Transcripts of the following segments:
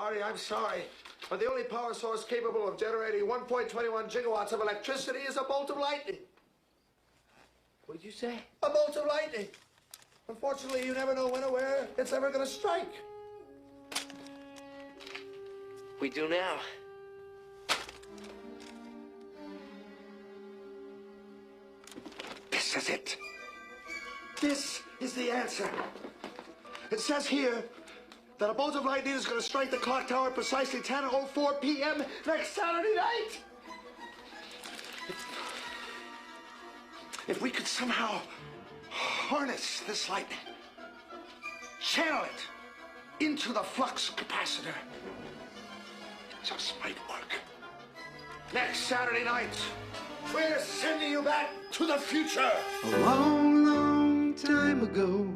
Marty, I'm sorry, but the only power source capable of generating 1.21 gigawatts of electricity is a bolt of lightning. What did you say? A bolt of lightning. Unfortunately, you never know when or where it's ever going to strike. We do now. This is it. This is the answer. It says here that a bolt of lightning is going to strike the clock tower at precisely 10:04 p.m. next Saturday night. If we could somehow harness this lightning, channel it into the flux capacitor, it just might work. Next Saturday night, we're sending you back to the future. A long, long time ago.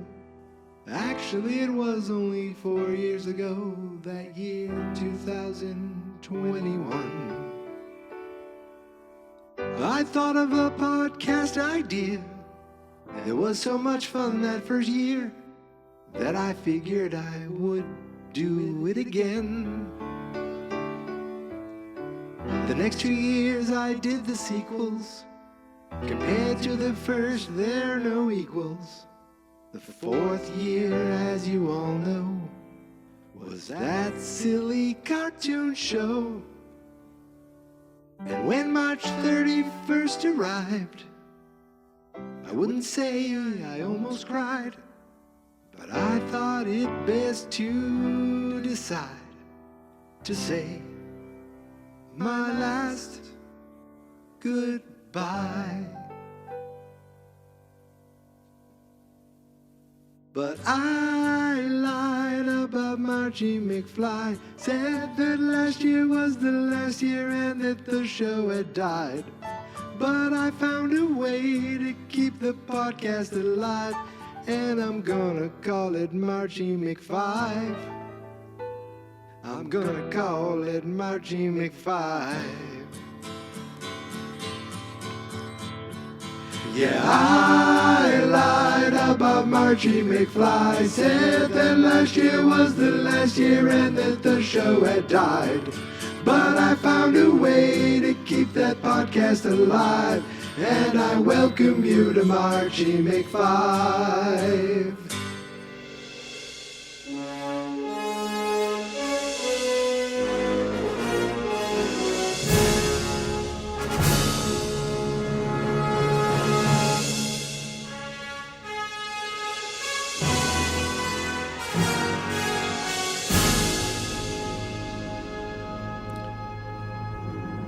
Actually, it was only 4 years ago, that year 2021. I thought of a podcast idea. It was so much fun that first year that I figured I would do it again. The next 2 years I did the sequels. Compared to the first, there are no equals. The fourth year, as you all know, was that silly cartoon show. And when March 31st arrived, I wouldn't say I almost cried, but I thought it best to decide to say my last goodbye. But I lied about Marchy McFive, said that last year was the last year and that the show had died. But I found a way to keep the podcast alive, and I'm gonna call it Marchy McFive. I'm gonna call it Marchy McFive. Yeah, I lied about Marchy McFive, said that last year was the last year and that the show had died. But I found a way to keep that podcast alive, and I welcome you to Marchy McFive.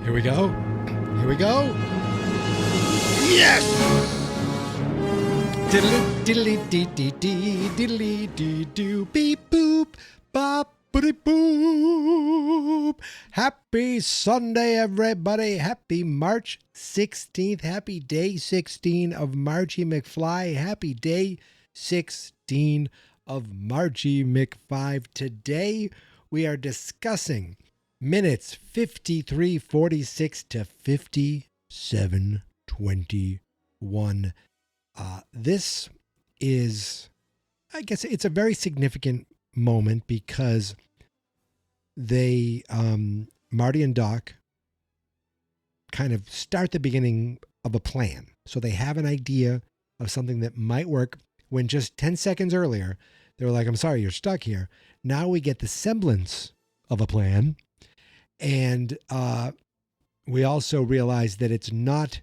Here we go. Here we go. Yes! Diddly diddly dee dee dee diddly dee doo beep boop bop boopy boop. Happy Sunday, everybody. Happy March 16th. Happy day 16 of Marchy McFly. Happy day 16 of Marchy McFive. Today we are discussing minutes 53:46 to 57:21. This is, I guess, it's a very significant moment because they, Marty and Doc, kind of start the beginning of a plan. So they have an idea of something that might work when just 10 seconds earlier, they were like, I'm sorry, you're stuck here. Now we get the semblance of a plan. And we also realize that it's not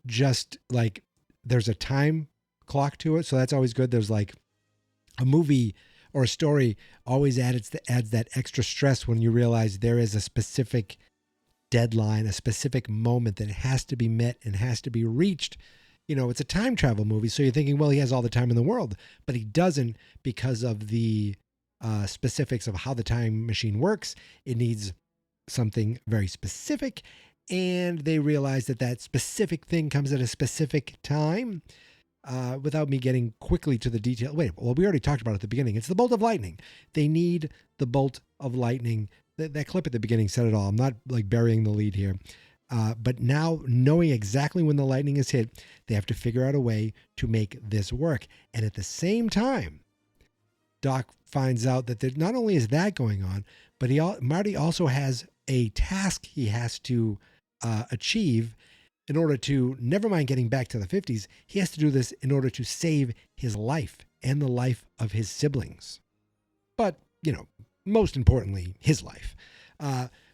just like there's a time clock to it. So that's always good. There's like a movie or a story always adds that extra stress when you realize there is a specific deadline, a specific moment that has to be met and has to be reached. You know, it's a time travel movie. So you're thinking, well, he has all the time in the world, but he doesn't because of the specifics of how the time machine works. It needs something very specific, and they realize that that specific thing comes at a specific time. Without me getting quickly to the detail, we already talked about it at the beginning. It's the bolt of lightning. They need the bolt of lightning. That clip at the beginning said it all. I'm not like burying the lead here. But now, knowing exactly when the lightning is hit, they have to figure out a way to make this work. And at the same time, Doc finds out that there, not only is that going on, but Marty also has a task he has to achieve in order to, never mind getting back to the 50s, he has to do this in order to save his life and the life of his siblings. But, most importantly, his life.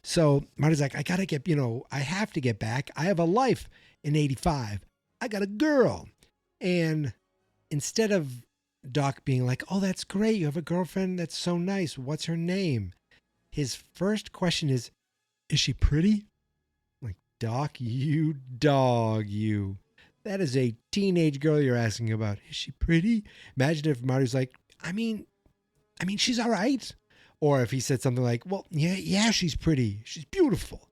So Marty's like, I got to get, I have to get back. I have a life in 85. I got a girl. And instead of Doc being like, oh, that's great. You have a girlfriend. That's so nice. What's her name? His first question is she pretty? I'm like, Doc, you dog, you. That is a teenage girl you're asking about. Is she pretty? Imagine if Marty's like, I mean, she's all right. Or if he said something like, well, yeah, she's pretty. She's beautiful.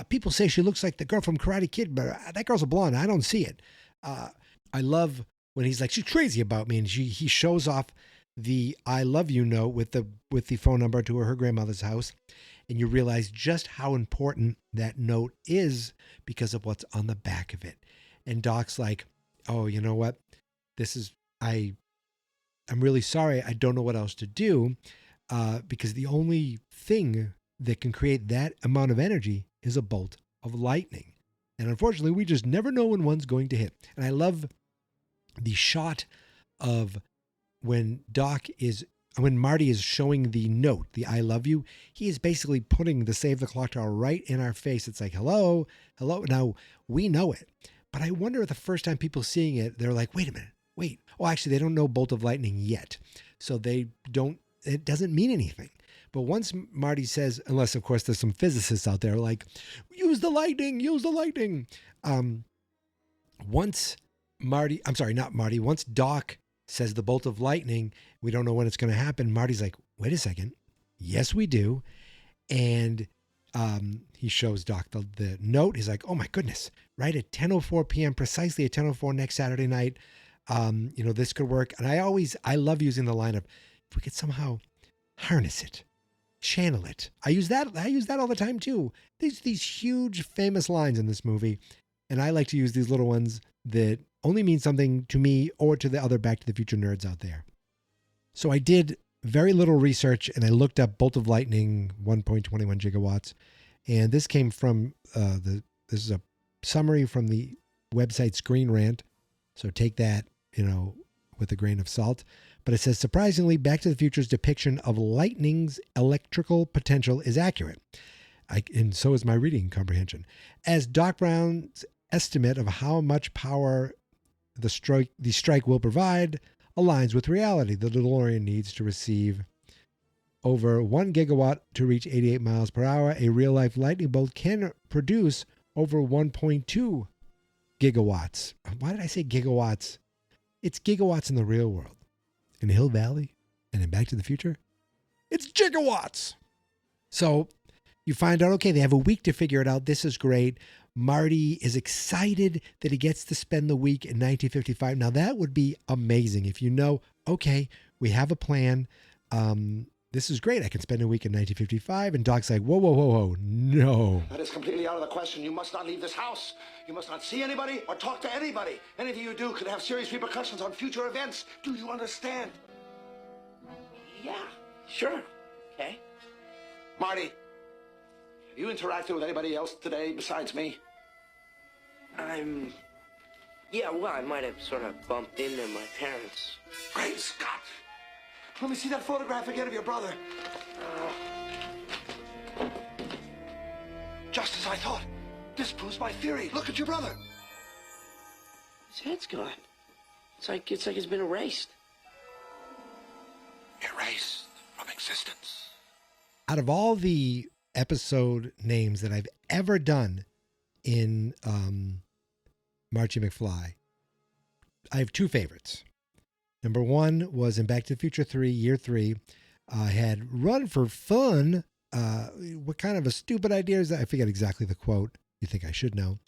People say she looks like the girl from Karate Kid, but that girl's a blonde. I don't see it. I love when he's like, she's crazy about me. And he shows off the I love you note with the phone number to her grandmother's house. And you realize just how important that note is because of what's on the back of it. And Doc's like, oh, you know what? I'm really sorry. I don't know what else to do because the only thing that can create that amount of energy is a bolt of lightning. And unfortunately, we just never know when one's going to hit. And I love the shot of when Marty is showing the note, the I love you, he is basically putting the save the clock tower right in our face. It's like, hello. Now, we know it. But I wonder if the first time people seeing it, they're like, wait a minute, wait. Oh, actually, they don't know bolt of lightning yet. So it doesn't mean anything. But once Marty says, unless, of course, there's some physicists out there like, use the lightning. Once Doc says the bolt of lightning, we don't know when it's going to happen. Marty's like, wait a second. Yes, we do. And he shows Doc the note. He's like, oh my goodness, right at 10:04 p.m., precisely at 10:04 next Saturday night. This could work. And I love using the line of, if we could somehow harness it, channel it. I use that all the time too. These huge famous lines in this movie. And I like to use these little ones that only mean something to me or to the other Back to the Future nerds out there. So I did very little research and I looked up bolt of lightning 1.21 gigawatts. And this came from this is a summary from the website Screen Rant. So take that, with a grain of salt. But it says, surprisingly, Back to the Future's depiction of lightning's electrical potential is accurate. And so is my reading comprehension. As Doc Brown's estimate of how much power the strike will provide aligns with reality. The DeLorean needs to receive over 1 gigawatt to reach 88 miles per hour. A real-life lightning bolt can produce over 1.2 gigawatts. Why did I say gigawatts? It's gigawatts in the real world. In Hill Valley and in Back to the Future, it's gigawatts. So you find out, okay, they have a week to figure it out. This is great. Marty is excited that he gets to spend the week in 1955. Now, that would be amazing if okay, we have a plan. This is great. I can spend a week in 1955. And Doc's like, whoa, no. That is completely out of the question. You must not leave this house. You must not see anybody or talk to anybody. Anything you do could have serious repercussions on future events. Do you understand? Yeah, sure. Okay. Marty, have you interacted with anybody else today besides me? Yeah, well, I might have sort of bumped into my parents. Great Scott. Let me see that photograph again of your brother. Just as I thought. This proves my theory. Look at your brother. His head's gone. It's like it's been erased. Erased from existence. Out of all the episode names that I've ever done in Marchy McFly, I have two favorites. Number one was in Back to the Future 3, Year 3. I had Run for Fun. What kind of a stupid idea is that? I forget exactly the quote. You think I should know.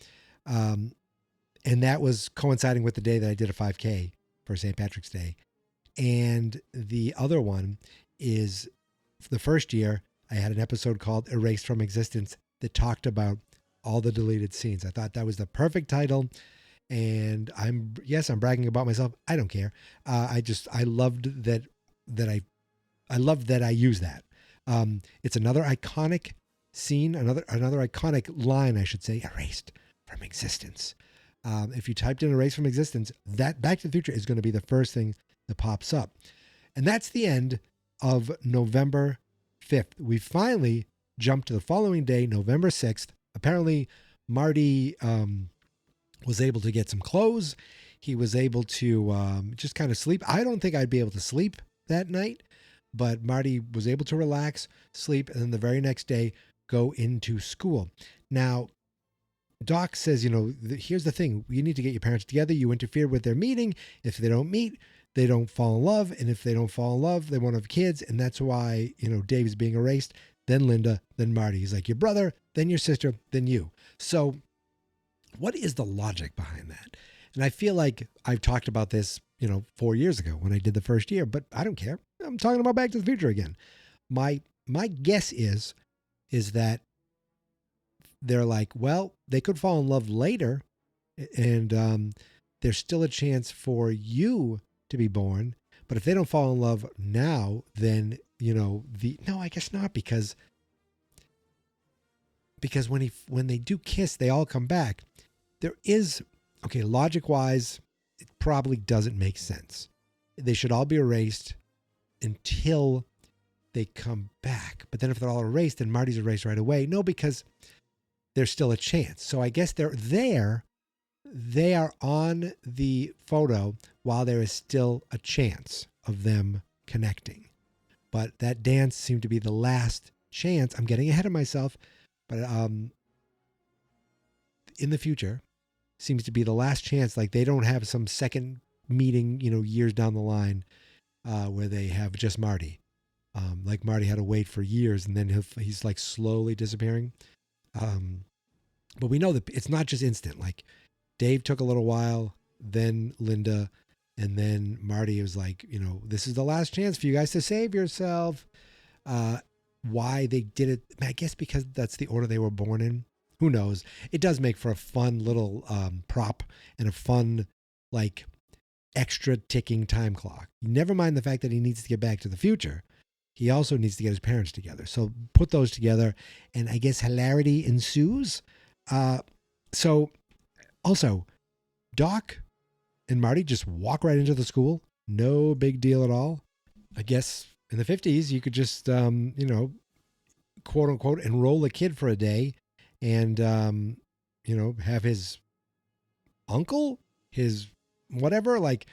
And that was coinciding with the day that I did a 5K for St. Patrick's Day. And the other one is the first year, I had an episode called Erased from Existence that talked about all the deleted scenes. I thought that was the perfect title. And I'm bragging about myself. I don't care. I loved that I love that I use that. It's another iconic scene, another iconic line, I should say, erased from existence. If you typed in erased from existence, that Back to the Future is going to be the first thing that pops up. And that's the end of November 5th. We finally jumped to the following day, November 6th. Apparently, Marty was able to get some clothes. He was able to just kind of sleep. I don't think I'd be able to sleep that night, but Marty was able to relax, sleep, and then the very next day go into school. Now, Doc says, here's the thing. You need to get your parents together. You interfere with their meeting. If they don't meet, they don't fall in love. And if they don't fall in love, they won't have kids. And that's why, Dave is being erased. Then Linda, then Marty. He's like your brother, then your sister, then you. So what is the logic behind that? And I feel like I've talked about this, 4 years ago when I did the first year, but I don't care. I'm talking about Back to the Future again. My guess is that they're like, well, they could fall in love later, and there's still a chance for you to be born. But if they don't fall in love now, then no, I guess not, because when they do kiss, they all come back. There is, okay, logic wise, it probably doesn't make sense. They should all be erased until they come back. But then if they're all erased, then Marty's erased right away. No, because there's still a chance. So I guess they're there. They are on the photo while there is still a chance of them connecting. But that dance seemed to be the last chance. I'm getting ahead of myself, but in the future seems to be the last chance. Like they don't have some second meeting, years down the line where they have just Marty. Like Marty had to wait for years and then he's like slowly disappearing. But we know that it's not just instant. Like Dave took a little while, then Linda, and then Marty was like, this is the last chance for you guys to save yourself. Why they did it, I guess because that's the order they were born in. Who knows? It does make for a fun little prop and a fun, like, extra ticking time clock. Never mind the fact that he needs to get back to the future. He also needs to get his parents together. So put those together, and I guess hilarity ensues. So also, Doc and Marty just walk right into the school. No big deal at all. I guess in the 50s, you could just, quote unquote, enroll a kid for a day and, have his uncle, his whatever, like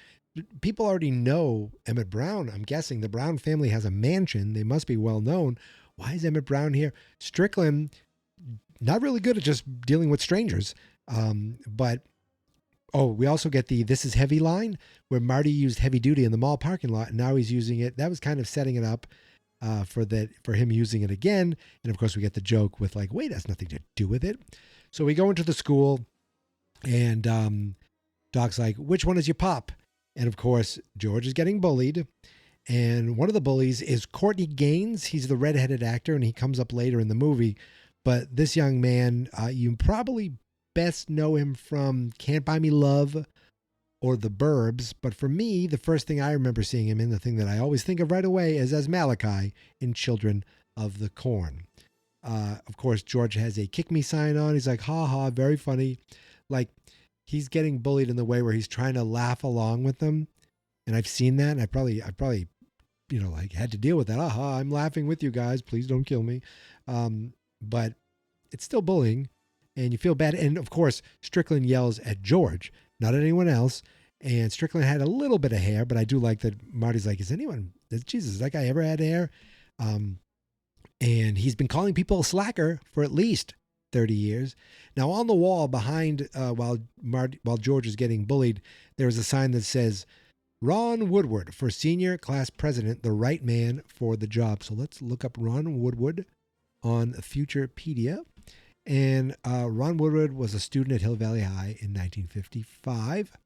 people already know Emmett Brown. I'm guessing the Brown family has a mansion. They must be well known. Why is Emmett Brown here? Strickland, not really good at just dealing with strangers. But we also get the "this is heavy" line where Marty used heavy duty in the mall parking lot, and now he's using it. That was kind of setting it up for him using it again. And of course, we get the joke with like, "Wait, that's nothing to do with it." So we go into the school, and Doc's like, "Which one is your pop?" And of course, George is getting bullied. And one of the bullies is Courtney Gaines. He's the redheaded actor, and he comes up later in the movie. But this young man, you probably best know him from Can't Buy Me Love or The Burbs. But for me, the first thing I remember seeing him in, the thing that I always think of right away, is as Malachi in Children of the Corn. Of course, George has a kick me sign on. He's like, ha ha, very funny. Like, he's getting bullied in the way where he's trying to laugh along with them. And I've seen that. And I probably, had to deal with that. Aha, I'm laughing with you guys. Please don't kill me. But it's still bullying and you feel bad. And of course, Strickland yells at George, not at anyone else. And Strickland had a little bit of hair, but I do like that Marty's like, Jesus, has that guy ever had hair? And he's been calling people a slacker for at least 30 years. Now on the wall behind, while George is getting bullied, there's a sign that says, Ron Woodward for senior class president, the right man for the job. So let's look up Ron Woodward on Futurepedia. And Ron Woodward was a student at Hill Valley High in 1955.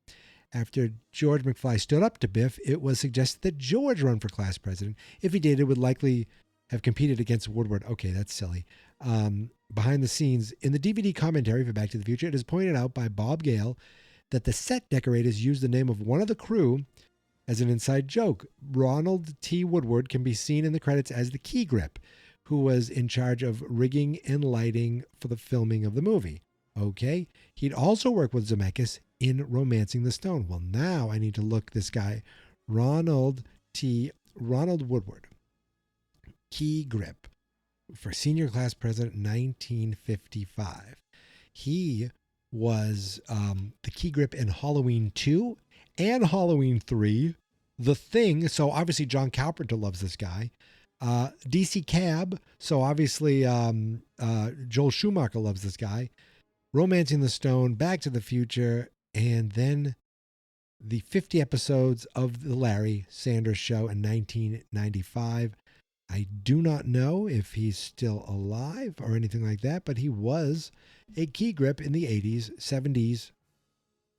After George McFly stood up to Biff, it was suggested that George run for class president. If he did, it would likely have competed against Woodward. Okay, that's silly. Behind the scenes, in the DVD commentary for Back to the Future, it is pointed out by Bob Gale that the set decorators used the name of one of the crew as an inside joke, Ronald T. Woodward can be seen in the credits as the key grip, who was in charge of rigging and lighting for the filming of the movie. Okay. He'd also worked with Zemeckis in Romancing the Stone. Well, now I need to look this guy, Ronald Woodward, key grip for senior class president 1955. He was the key grip in Halloween 2 and Halloween 3, The Thing. So obviously John Carpenter loves this guy. DC Cab. So obviously Joel Schumacher loves this guy. Romancing the Stone, Back to the Future, and then the 50 episodes of The Larry Sanders Show in 1995. I do not know if he's still alive or anything like that, but he was a key grip in the 80s, 70s,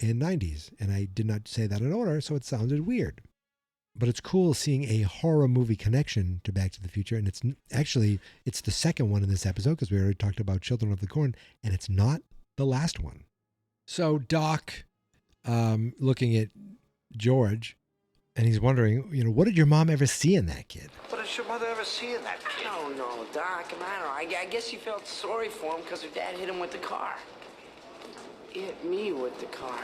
and 90s. And I did not say that in order, so it sounded weird. But it's cool seeing a horror movie connection to Back to the Future. And it's the second one in this episode, because we already talked about Children of the Corn, and it's not the last one. So Doc, looking at George, and he's wondering, what did your mom ever see in that kid? What did your mother ever see in that kid? I don't know, Doc. I guess you felt sorry for him because her dad hit him with the car. He hit me with the car.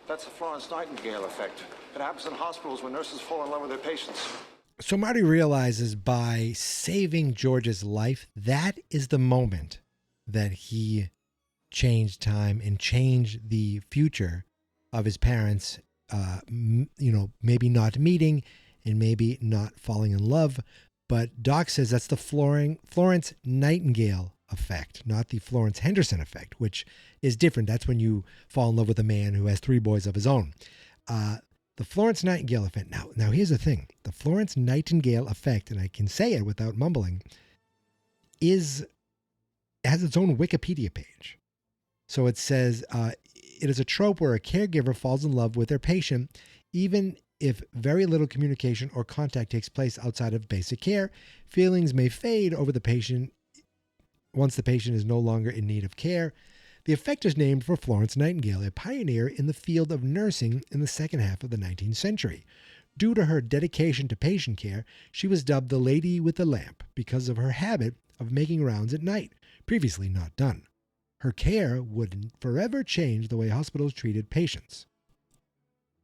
That's the Florence Nightingale effect. It happens in hospitals when nurses fall in love with their patients. So Marty realizes by saving George's life, that is the moment that he changed time and changed the future of his parents, maybe not meeting and maybe not falling in love. But Doc says that's the Florence Nightingale effect, not the Florence Henderson effect, which is different. That's when you fall in love with a man who has 3 boys of his own. The Florence Nightingale effect. Now here's the thing. The Florence Nightingale effect, and I can say it without mumbling, has its own Wikipedia page. So it says, it is a trope where a caregiver falls in love with their patient, even if very little communication or contact takes place outside of basic care. Feelings may fade over the patient once the patient is no longer in need of care. The effect is named for Florence Nightingale, a pioneer in the field of nursing in the second half of the 19th century. Due to her dedication to patient care, she was dubbed the Lady with the Lamp because of her habit of making rounds at night, previously not done. Her care would forever change the way hospitals treated patients.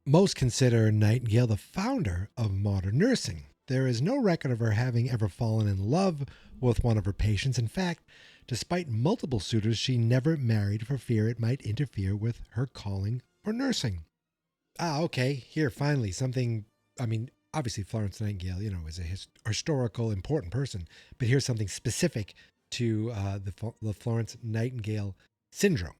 Most consider Nightingale the founder of modern nursing. There is no record of her having ever fallen in love with one of her patients. In fact, despite multiple suitors, she never married for fear it might interfere with her calling for nursing. Okay, here, finally, something, obviously Florence Nightingale, is a historical, important person, but here's something specific to the Florence Nightingale syndrome.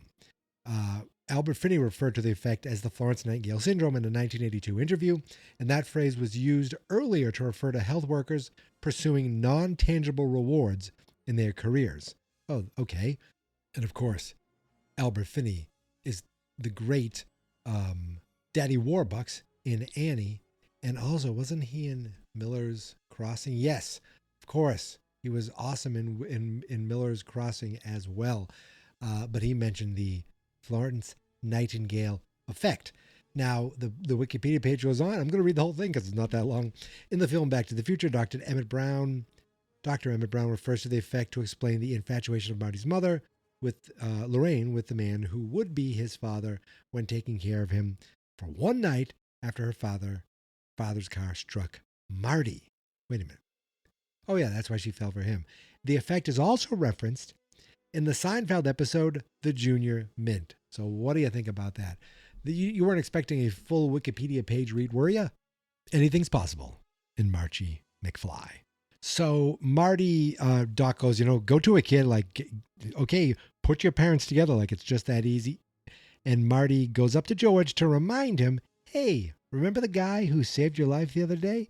Albert Finney referred to the effect as the Florence Nightingale syndrome in a 1982 interview, and that phrase was used earlier to refer to health workers pursuing non-tangible rewards in their careers. Oh, okay. And of course, Albert Finney is the great Daddy Warbucks in Annie, and also, wasn't he in Miller's Crossing? Yes, of course. He was awesome in Miller's Crossing as well. But he mentioned the Florence Nightingale effect. Now, the Wikipedia page goes on. I'm going to read the whole thing because it's not that long. In the film Back to the Future, Dr. Emmett Brown refers to the effect to explain the infatuation of Marty's mother with Lorraine with the man who would be his father when taking care of him for one night after her father's car struck Marty. Wait a minute. Oh yeah, that's why she fell for him. The effect is also referenced in the Seinfeld episode, The Junior Mint. So what do you think about that? You weren't expecting a full Wikipedia page read, were you? Anything's possible in Marchy McFly. So Marty, Doc goes, go to a kid, okay, put your parents together, like it's just that easy. And Marty goes up to George to remind him, hey, remember the guy who saved your life the other day?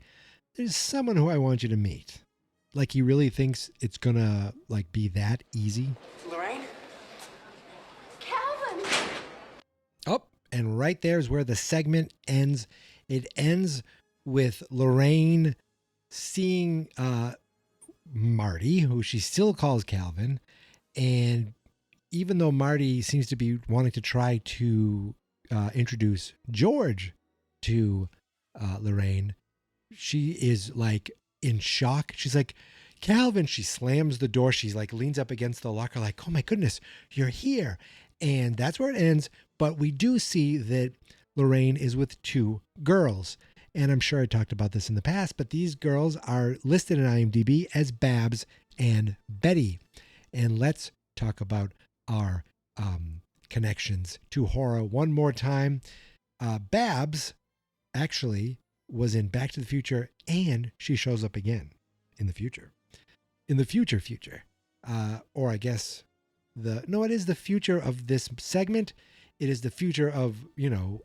There's someone who I want you to meet. Like he really thinks it's gonna be that easy. Lorraine? Calvin! Oh, and right there is where the segment ends. It ends with Lorraine seeing Marty, who she still calls Calvin, and even though Marty seems to be wanting to try to introduce George to Lorraine. She is like in shock. She's like, Calvin. She slams the door. She's like leans up against the locker like, oh my goodness, you're here. And that's where it ends. But we do see that Lorraine is with two girls. And I'm sure I talked about this in the past, but these girls are listed in IMDb as Babs and Betty. And let's talk about our connections to horror one more time. Babs actually was in Back to the Future, and she shows up again in the future. In the future. Or I guess it is the future of this segment. It is the future of,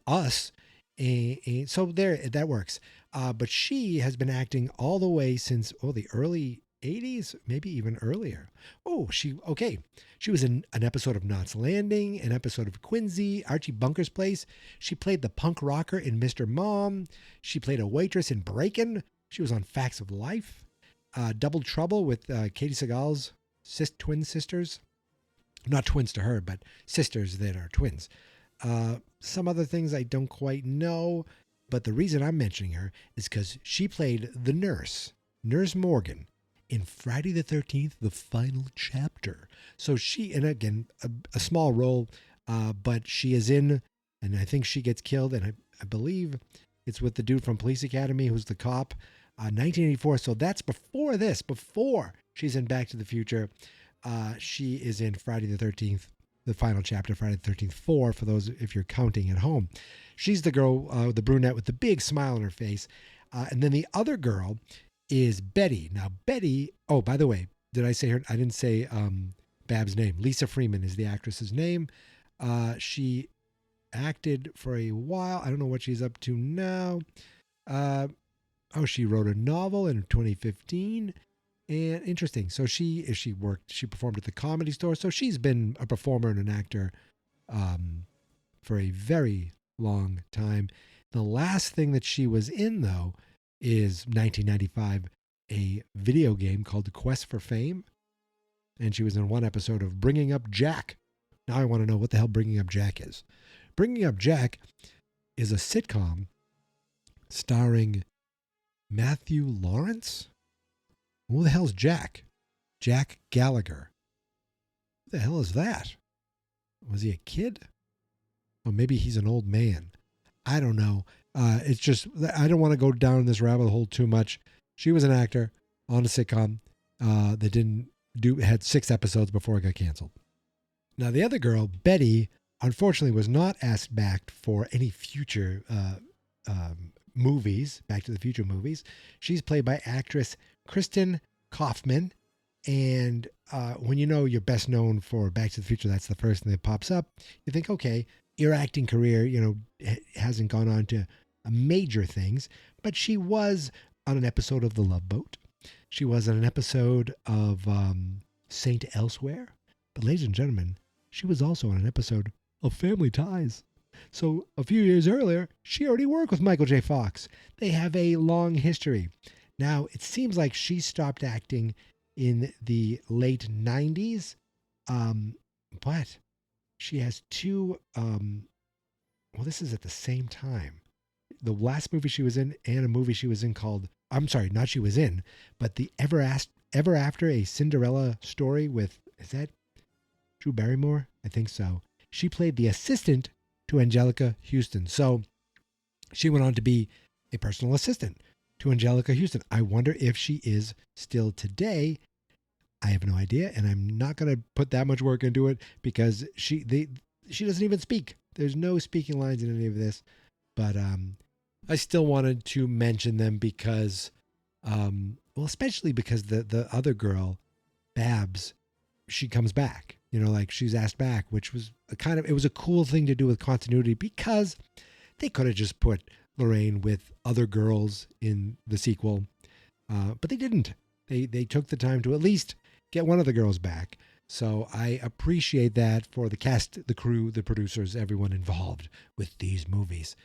us. And so there, that works. But she has been acting all the way since, the early 80s, maybe even earlier. She was in an episode of Knots Landing, an episode of Quincy, Archie Bunker's Place. She played the punk rocker in Mr. Mom. She played a waitress in Breakin'. She was on Facts of Life. Double Trouble with Katie Seagal's twin sisters. Not twins to her, but sisters that are twins. Some other things I don't quite know, but the reason I'm mentioning her is because she played the Nurse Morgan, in Friday the 13th, the final chapter. So and again, a small role, but she is in, and I think she gets killed, and I believe it's with the dude from Police Academy who's the cop, 1984. So that's before she's in Back to the Future. She is in Friday the 13th, the final chapter, Friday the 13th 4, for those if you're counting at home. She's the girl, the brunette with the big smile on her face. And then the other girl is Betty. Now, Betty, by the way, did I say her? I didn't say Bab's name. Lisa Freeman is the actress's name. She acted for a while. I don't know what she's up to now. She wrote a novel in 2015. And interesting. So she performed at the Comedy Store. So she's been a performer and an actor for a very long time. The last thing that she was in, though, is 1995, a video game called Quest for Fame. And she was in one episode of Bringing Up Jack. Now I want to know what the hell Bringing Up Jack is. Bringing Up Jack is a sitcom starring Matthew Lawrence. Who the hell's Jack? Jack Gallagher. Who the hell is that? Was he a kid? Or maybe he's an old man. I don't know. It's just, I don't want to go down this rabbit hole too much. She was an actor on a sitcom that had 6 episodes before it got canceled. Now, the other girl, Betty, unfortunately was not asked back for any future movies, Back to the Future movies. She's played by actress Kristen Kaufman. And when you're best known for Back to the Future, that's the first thing that pops up. You think, okay, your acting career, hasn't gone on to major things, but she was on an episode of The Love Boat. She was on an episode of Saint Elsewhere. But ladies and gentlemen, she was also on an episode of Family Ties. So a few years earlier, she already worked with Michael J. Fox. They have a long history. Now, it seems like she stopped acting in the late 90s, but she has 2, this is at the same time. The last movie she was in and a movie she was in called, not she was in, but the Ever After, a Cinderella story with, is that Drew Barrymore? I think so. She played the assistant to Angelica Houston. So she went on to be a personal assistant to Angelica Houston. I wonder if she is still today. I have no idea, and I'm not going to put that much work into it because she doesn't even speak. There's no speaking lines in any of this, but I still wanted to mention them because, especially because the other girl, Babs, she comes back. She's asked back, which was it was a cool thing to do with continuity because they could have just put Lorraine with other girls in the sequel, but they didn't. They took the time to at least get one of the girls back. So I appreciate that for the cast, the crew, the producers, everyone involved with these movies.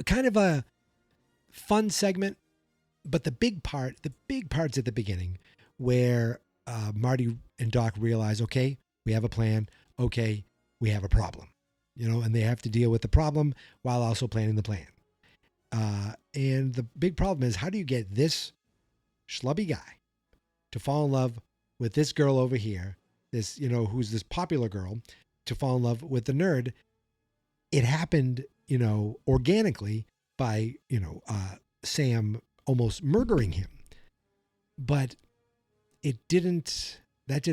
Kind of a fun segment, but the big part's at the beginning where Marty and Doc realize, okay, we have a plan. Okay, we have a problem, and they have to deal with the problem while also planning the plan. And the big problem is, how do you get this schlubby guy to fall in love with this girl over here, this, who's this popular girl, to fall in love with the nerd? It happened, organically by, Sam almost murdering him. But that didn't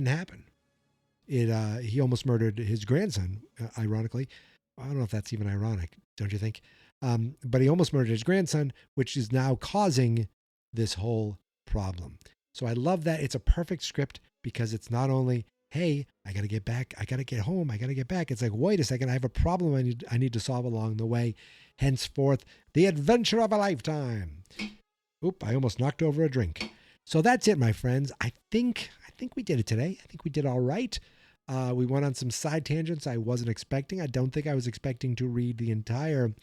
happen. He almost murdered his grandson, ironically. I don't know if that's even ironic, don't you think? But he almost murdered his grandson, which is now causing this whole problem. So I love that. It's a perfect script because it's not only, hey, I got to get back, I got to get home, I got to get back. It's like, wait a second, I have a problem I need to solve along the way. Henceforth, the adventure of a lifetime. Oop, I almost knocked over a drink. So that's it, my friends. I think we did it today. I think we did all right. We went on some side tangents I wasn't expecting. I don't think I was expecting to read the entire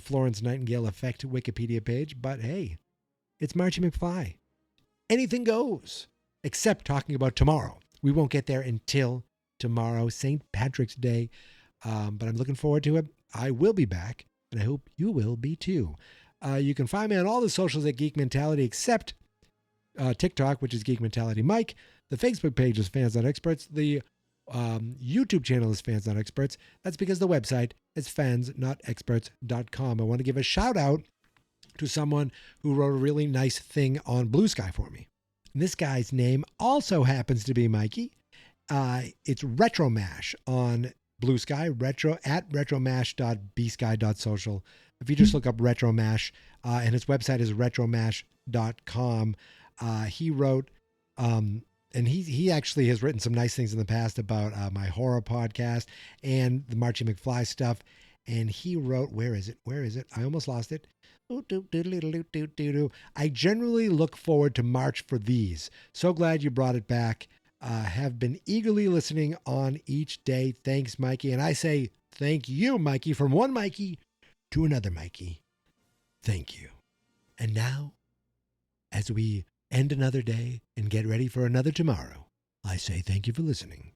Florence Nightingale Effect Wikipedia page, but hey, it's Marchy McFive. Anything goes, except talking about tomorrow. We won't get there until tomorrow, St. Patrick's Day, but I'm looking forward to it. I will be back, and I hope you will be too. You can find me on all the socials at Geek Mentality, except TikTok, which is Geek Mentality Mike. The Facebook page is Fans Not Experts. The YouTube channel is Fans Not Experts. That's because the website is fansnotexperts.com. I want to give a shout out to someone who wrote a really nice thing on Blue Sky for me. And this guy's name also happens to be Mikey. It's RetroMash on Blue Sky, at retromash.bsky.social. If you just look up RetroMash, and his website is retromash.com. He wrote, and he actually has written some nice things in the past about my horror podcast and the Marchy McFly stuff. And he wrote, where is it? I almost lost it. I generally look forward to March for these. So glad you brought it back. Have been eagerly listening on each day. Thanks, Mikey. And I say thank you, Mikey, from one Mikey to another Mikey. Thank you. And now, as we end another day and get ready for another tomorrow, I say thank you for listening.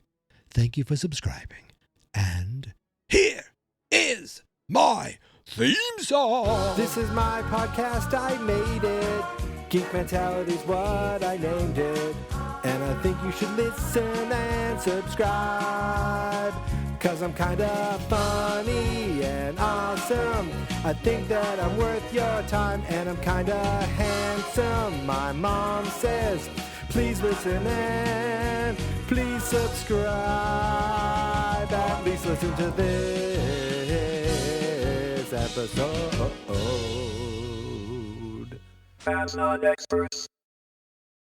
Thank you for subscribing. And here is my theme song. This is my podcast, I made it. Geek Mentality's what I named it. And I think you should listen and subscribe. 'Cause I'm kinda funny and awesome. I think that I'm worth your time. And I'm kinda handsome, my mom says. Please listen and please subscribe. At least listen to this episode. Fans Not Experts.